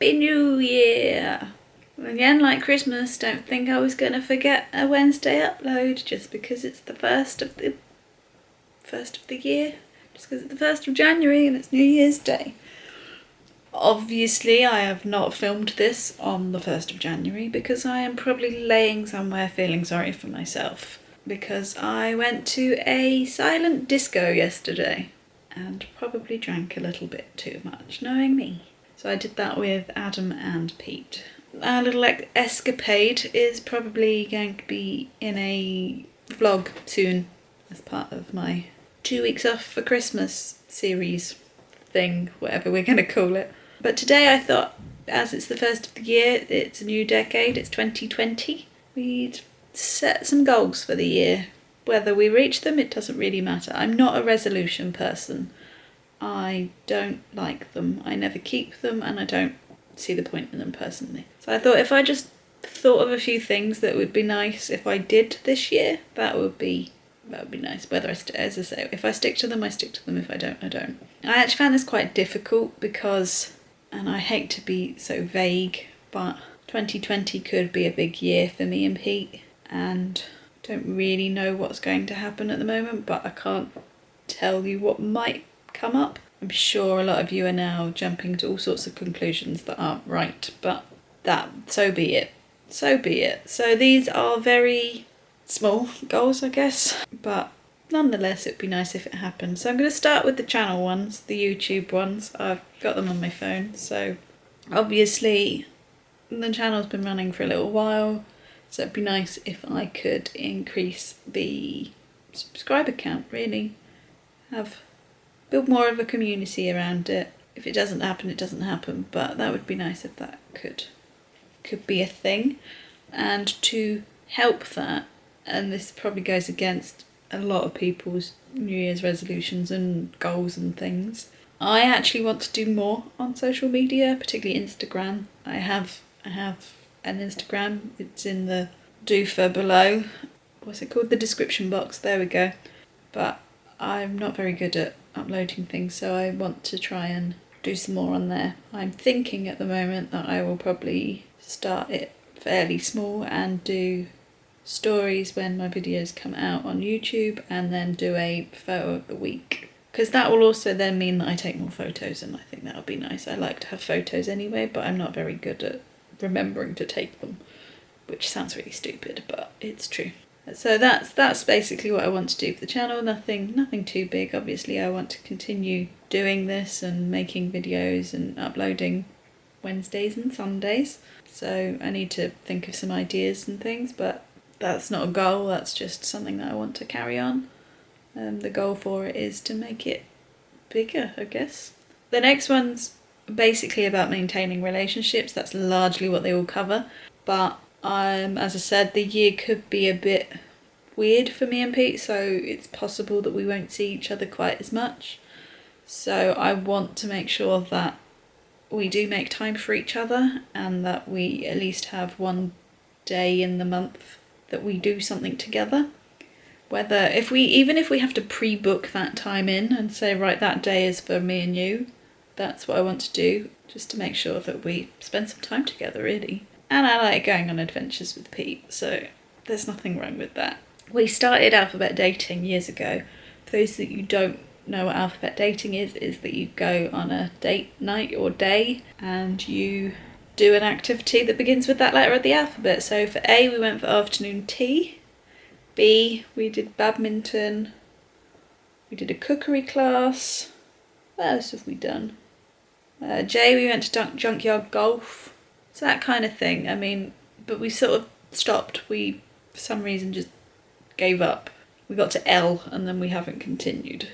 Happy New Year! Again, like Christmas, don't think I was going to forget a Wednesday upload just because it's the first of the year. Just because it's the 1st of January and it's New Year's Day. Obviously, I have not filmed this on the 1st of January because I am probably laying somewhere feeling sorry for myself. Because I went to a silent disco yesterday and probably drank a little bit too much, knowing me. So I did that with Adam and Pete. Our little escapade is probably going to be in a vlog soon as part of my 2 weeks off for Christmas series thing, whatever we're going to call it. But today I thought, as it's the 1st of the year, it's a new decade, it's 2020, we'd set some goals for the year. Whether we reach them, it doesn't really matter. I'm not a resolution person. I don't like them. I never keep them and I don't see the point in them personally. So I thought if I just thought of a few things that would be nice if I did this year, that would be nice. Whether as I say, if I stick to them, I stick to them. If I don't, I don't. I actually found this quite difficult because, and I hate to be so vague, but 2020 could be a big year for me and Pete, and don't really know what's going to happen at the moment, but I can't tell you what might come up. I'm sure a lot of you are now jumping to all sorts of conclusions that aren't right, but so be it. So be it. So these are very small goals, I guess, but nonetheless it'd be nice if it happened. So I'm going to start with the channel ones, the YouTube ones. I've got them on my phone. So obviously the channel's been running for a little while, so it'd be nice if I could increase the subscriber count, really. Build more of a community around it. If it doesn't happen, it doesn't happen, but that would be nice if that could be a thing. And to help that, and this probably goes against a lot of people's New Year's resolutions and goals and things, I actually want to do more on social media, particularly Instagram. I have an Instagram. It's in the doofer below. What's it called? The description box. There we go. But I'm not very good at uploading things, so I want to try and do some more on there. I'm thinking at the moment that I will probably start it fairly small and do stories when my videos come out on YouTube, and then do a photo of the week, because that will also then mean that I take more photos, and I think that would be nice. I like to have photos anyway, but I'm not very good at remembering to take them, which sounds really stupid, but it's true. So that's basically what I want to do for the channel. Nothing too big. Obviously I want to continue doing this and making videos and uploading Wednesdays and Sundays, so I need to think of some ideas and things, but that's not a goal, that's just something that I want to carry on. The goal for it is to make it bigger, I guess. The next one's basically about maintaining relationships. That's largely what they all cover, but as I said, the year could be a bit weird for me and Pete, so it's possible that we won't see each other quite as much. So I want to make sure that we do make time for each other, and that we at least have one day in the month that we do something together. Even if we have to pre-book that time in and say, right, that day is for me and you, that's what I want to do, just to make sure that we spend some time together, really. And I like going on adventures with Pete, so there's nothing wrong with that. We started alphabet dating years ago. For those that you don't know what alphabet dating is that you go on a date night or day and you do an activity that begins with that letter of the alphabet. So for A, we went for afternoon tea. B, we did badminton. We did a cookery class. What else have we done? J, we went to junkyard golf. So that kind of thing. I mean, but we sort of stopped. We, for some reason, just gave up. We got to L and then we haven't continued.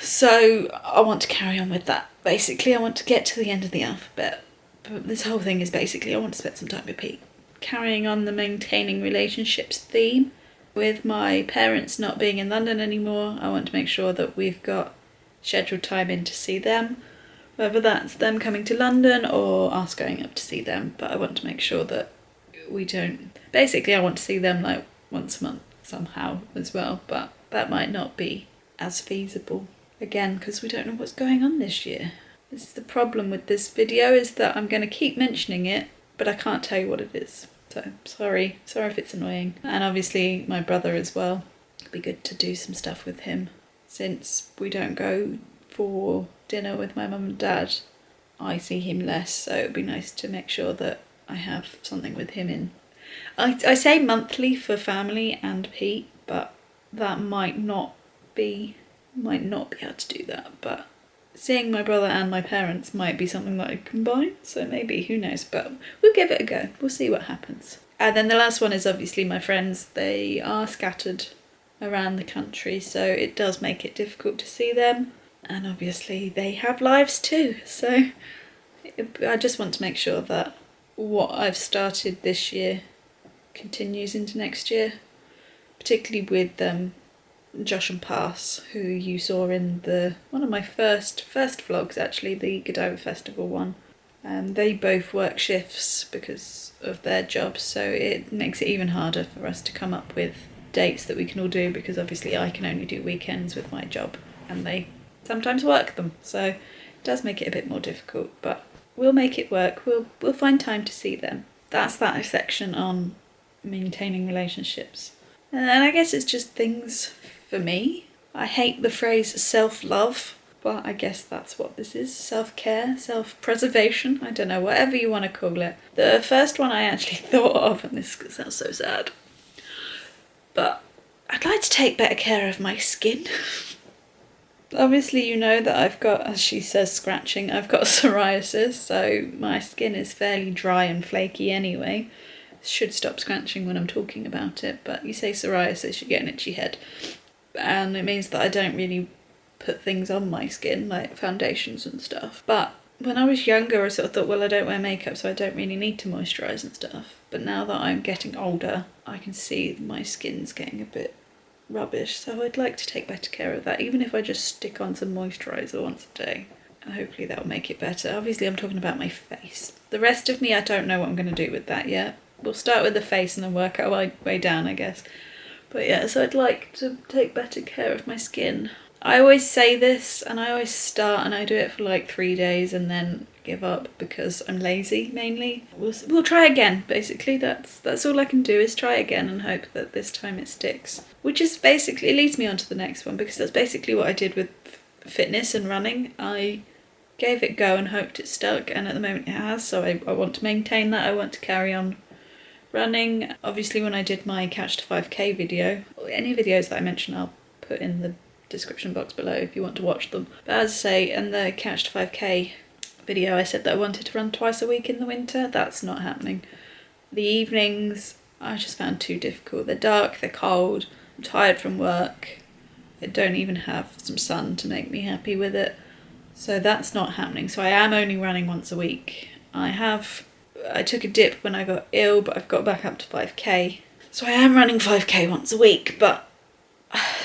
So I want to carry on with that. Basically, I want to get to the end of the alphabet. But this whole thing is basically I want to spend some time with Pete. Carrying on the maintaining relationships theme. With my parents not being in London anymore, I want to make sure that we've got scheduled time in to see them. Whether that's them coming to London or us going up to see them. But I want to make sure that we don't... Basically, I want to see them like once a month somehow as well. But that might not be as feasible. Again, because we don't know what's going on this year. This is the problem with this video, is that I'm going to keep mentioning it, but I can't tell you what it is. So sorry if it's annoying. And obviously my brother as well. It'd be good to do some stuff with him. Since we don't go for dinner with my mum and dad, I see him less, so it'd be nice to make sure that I have something with him in. I say monthly for family and Pete, but that might not be able to do that, but seeing my brother and my parents might be something that I combine, so maybe, who knows, but we'll give it a go. We'll see what happens. And then the last one is obviously my friends. They are scattered around the country, so it does make it difficult to see them, and obviously they have lives too, so I just want to make sure that what I've started this year continues into next year, particularly with Josh and Pass, who you saw in one of my first vlogs, actually, the Godiva Festival one. They both work shifts because of their jobs, so it makes it even harder for us to come up with dates that we can all do, because obviously I can only do weekends with my job and they sometimes work them, so it does make it a bit more difficult, but we'll make it work. We'll find time to see them. That's that section on maintaining relationships. And then I guess it's just things for me. I hate the phrase self-love, but I guess that's what this is. Self-care, self-preservation, I don't know, whatever you want to call it. The first one I actually thought of, and this sounds so sad, but I'd like to take better care of my skin. Obviously you know that I've got, as she says, scratching, I've got psoriasis, so my skin is fairly dry and flaky anyway. Should stop scratching when I'm talking about it, but you say psoriasis, you get an itchy head. And it means that I don't really put things on my skin, like foundations and stuff. But when I was younger, I sort of thought, well, I don't wear makeup, so I don't really need to moisturise and stuff. But now that I'm getting older, I can see my skin's getting a bit rubbish, so I'd like to take better care of that, even if I just stick on some moisturiser once a day. And hopefully that'll make it better. Obviously I'm talking about my face. The rest of me, I don't know what I'm going to do with that yet. We'll start with the face and then work our way down, I guess. But yeah, so I'd like to take better care of my skin. I always say this, and I always start and I do it for like 3 days and then give up because I'm lazy, mainly. We'll try again, basically. That's all I can do, is try again and hope that this time it sticks. Which is basically, it leads me on to the next one, because that's basically what I did with fitness and running. I gave it a go and hoped it stuck, and at the moment it has, so I want to maintain that. I want to carry on running. Obviously when I did my Catch to 5k video, any videos that I mention I'll put in the description box below if you want to watch them. But as I say, in the Catch to 5k video I said that I wanted to run twice a week in the winter. That's not happening. The evenings I just found too difficult. They're dark, they're cold, I'm tired from work, I don't even have some sun to make me happy with it. So that's not happening. So I am only running once a week. I took a dip when I got ill, but I've got back up to 5k. So I am running 5k once a week, but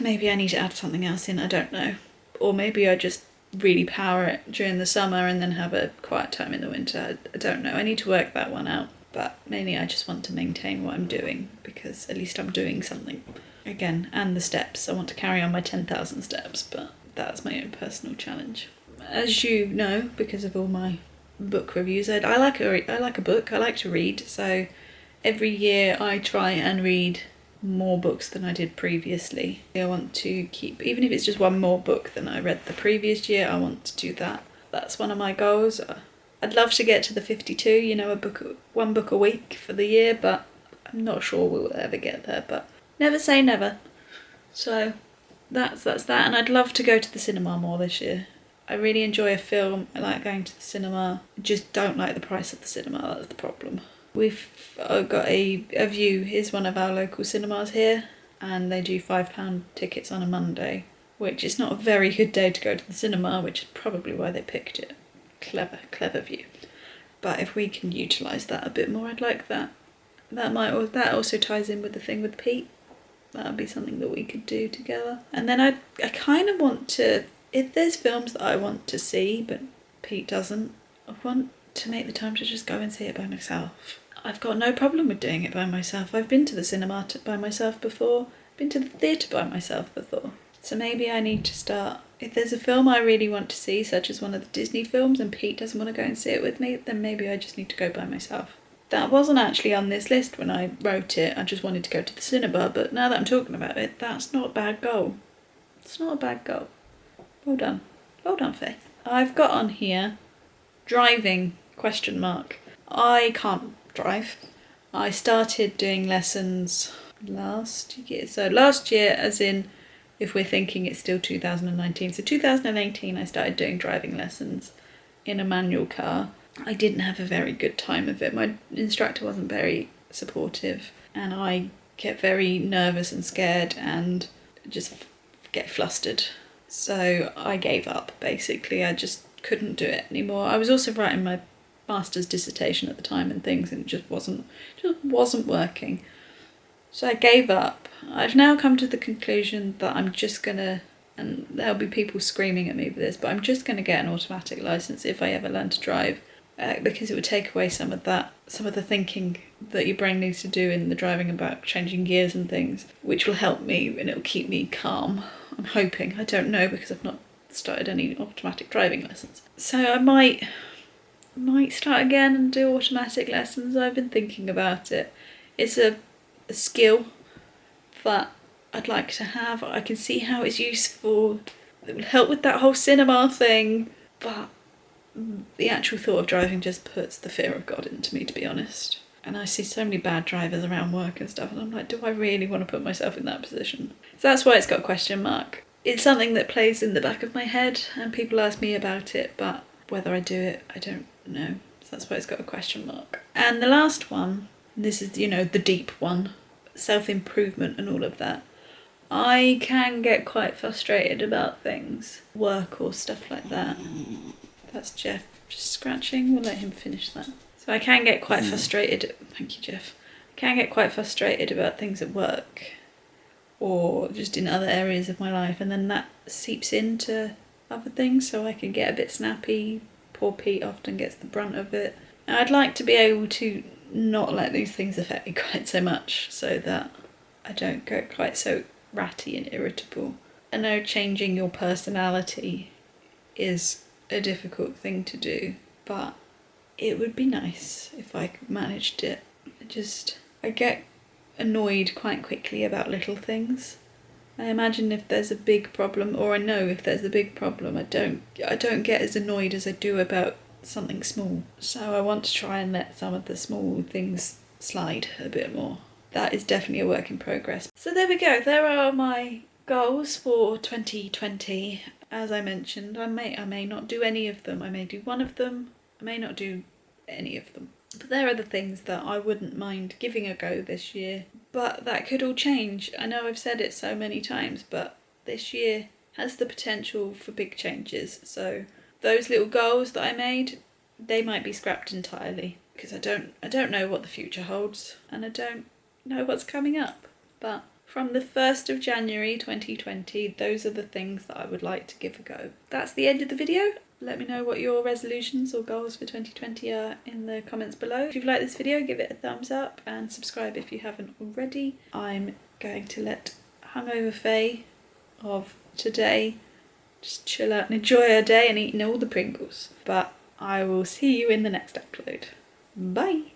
maybe I need to add something else in, I don't know. Or maybe I just really power it during the summer and then have a quiet time in the winter. I don't know, I need to work that one out. But mainly I just want to maintain what I'm doing, because at least I'm doing something. Again, and the steps. I want to carry on my 10,000 steps, but that's my own personal challenge. As you know, because of all my book reviews, I like a book, I like to read, so every year I try and read more books than I did previously. I want to keep, even if it's just one more book than I read the previous year, I want to do that. That's one of my goals. I'd love to get to the 52, you know, one book a week for the year, but I'm not sure we'll ever get there, but never say never. So that's that, and I'd love to go to the cinema more this year. I really enjoy a film, I like going to the cinema, I just don't like the price of the cinema, that's the problem. We've got a View, is one of our local cinemas here, and they do £5 tickets on a Monday, which is not a very good day to go to the cinema, which is probably why they picked it. Clever View. But if we can utilise that a bit more, I'd like that. That also ties in with the thing with Pete. That would be something that we could do together. And then I kind of want to, if there's films that I want to see but Pete doesn't, I want to make the time to just go and see it by myself. I've got no problem with doing it by myself. I've been to the cinema by myself before, been to the theatre by myself before. So maybe I need to start If there's a film I really want to see, such as one of the Disney films, and Pete doesn't want to go and see it with me, then maybe I just need to go by myself. That wasn't actually on this list when I wrote it. I just wanted to go to the cinema, but now that I'm talking about it, that's not a bad goal. It's not a bad goal. Well done. Well done, Faye. I've got on here driving, ? I can't drive. I started doing lessons last year. So last year, as in, if we're thinking it's still 2019. So 2018 I started doing driving lessons in a manual car. I didn't have a very good time of it. My instructor wasn't very supportive and I get very nervous and scared and just get flustered. So I gave up, basically. I just couldn't do it anymore. I was also writing my master's dissertation at the time and things, and it just wasn't working. So I gave up. I've now come to the conclusion that I'm just gonna, and there'll be people screaming at me for this, but I'm just gonna get an automatic license if I ever learn to drive, because it would take away some of the thinking that your brain needs to do in the driving about changing gears and things, which will help me and it'll keep me calm. I'm hoping. I don't know because I've not started any automatic driving lessons. So I might start again and do automatic lessons. I've been thinking about it. It's a skill that I'd like to have. I can see how it's useful. It will help with that whole cinema thing, but the actual thought of driving just puts the fear of God into me, to be honest. And I see so many bad drivers around work and stuff, and I'm like, do I really want to put myself in that position? So that's why it's got a ? It's something that plays in the back of my head, and people ask me about it, but whether I do it, I don't know. So that's why it's got a ? And the last one, this is, the deep one, self-improvement and all of that. I can get quite frustrated about things, work or stuff like that. That's Jeff just scratching. We'll let him finish that. So I can get quite frustrated. Thank you, Jeff. I can get quite frustrated about things at work or just in other areas of my life, and then that seeps into other things, so I can get a bit snappy. Poor Pete often gets the brunt of it. And I'd like to be able to not let these things affect me quite so much, so that I don't go quite so ratty and irritable. I know changing your personality is a difficult thing to do, but it would be nice if I managed it. I get annoyed quite quickly about little things. I imagine if there's a big problem, or I know if there's a big problem, I don't get as annoyed as I do about something small. So I want to try and let some of the small things slide a bit more. That is definitely a work in progress. So there we go. There are my goals for 2020. As I mentioned, I may not do any of them. I may do one of them. I may not do any of them. But there are the things that I wouldn't mind giving a go this year. But that could all change. I know I've said it so many times, but this year has the potential for big changes. So those little goals that I made, they might be scrapped entirely, because I don't know what the future holds, and I don't know what's coming up. But from the 1st of January 2020, those are the things that I would like to give a go. That's the end of the video. Let me know what your resolutions or goals for 2020 are in the comments below. If you've liked this video, give it a thumbs up and subscribe if you haven't already. I'm going to let hungover Faye of today just chill out and enjoy her day and eating all the Pringles. But I will see you in the next upload. Bye!